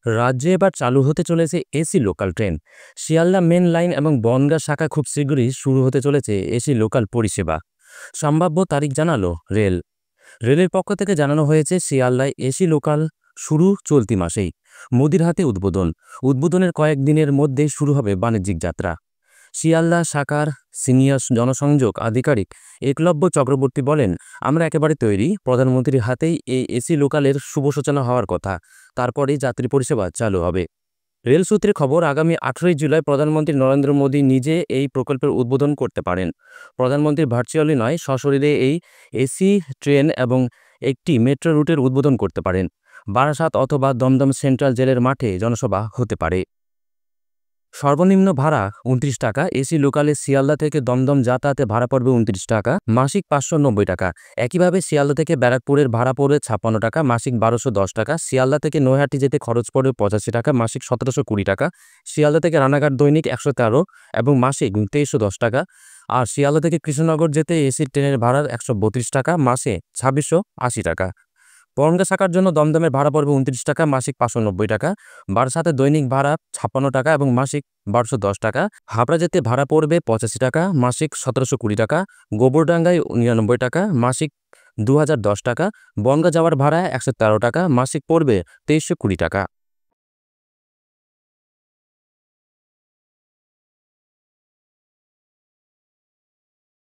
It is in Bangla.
রাজ্যে এবার চালু হতে চলেছে AC local train. Sealdah main line এবং বনগাঁ শাখা খুব শীঘ্রই শুরু হতে চলেছে এসি লোকাল পরিষেবা। সম্ভাব্য তারিখ জানালো রেল। রেলের পক্ষ থেকে জানানো হয়েছে শিয়ালদায় এসি লোকাল শুরু চলতি মাসেই। মোদির হাতে উদ্বোধনের কয়েকদিনের মধ্যেই শুরু হবে বাণিজ্যিক যাত্রা। শিয়ালদা শাখার সিনিয়র জনসংযোগ আধিকারিক একলব্য চক্রবর্তী বলেন, আমরা একেবারে তৈরি। প্রধানমন্ত্রীর হাতেই এই এসি লোকালের শুভ সূচনা হওয়ার কথা, তারপরেই যাত্রী পরিষেবা চালু হবে। রেল সূত্রে খবর, আগামী 18 জুলাই প্রধানমন্ত্রী নরেন্দ্র মোদী নিজে এই প্রকল্পের উদ্বোধন করতে পারেন। প্রধানমন্ত্রী ভার্চুয়ালি নয়, সশরীরে এই এসি ট্রেন এবং একটি মেট্রো রুটের উদ্বোধন করতে পারেন। বারাসাত অথবা দমদম সেন্ট্রাল জেলের মাঠে জনসভা হতে পারে। সর্বনিম্ন ভাড়া 29 টাকা। এসি লোকালে শিয়ালদা থেকে দমদম যাতায়াতে ভাড়া পড়বে 29 টাকা, মাসিক 590 টাকা। একইভাবে শিয়ালদা থেকে ব্যারাকপুরের ভাড়া পড়বে 56 টাকা, মাসিক 1210 টাকা। শিয়ালদা থেকে নৈহাটি যেতে খরচ পড়বে 85 টাকা, মাসিক 1720 টাকা। শিয়ালদা থেকে রানাঘাট দৈনিক 113 এবং মাসিক 2310 টাকা। আর শিয়ালদা থেকে কৃষ্ণনগর যেতে এসি ট্রেনের ভাড়া 132 টাকা, মাসে 2680 টাকা। বনগাঁ শাখার জন্য দমদমের ভাড়া পড়বে 29 টাকা, মাসিক 590 টাকা। বারাসাতে দৈনিক ভাড়া 56 টাকা এবং মাসিক 1210 টাকা। হাবড়া যেতে ভাড়া পড়বে 85 টাকা, মাসিক 1720 টাকা। গোবরডাঙ্গায় 99 টাকা, মাসিক 2010 টাকা। বনগাঁ যাওয়ার ভাড়া 113 টাকা, মাসিক পড়বে 2320 টাকা।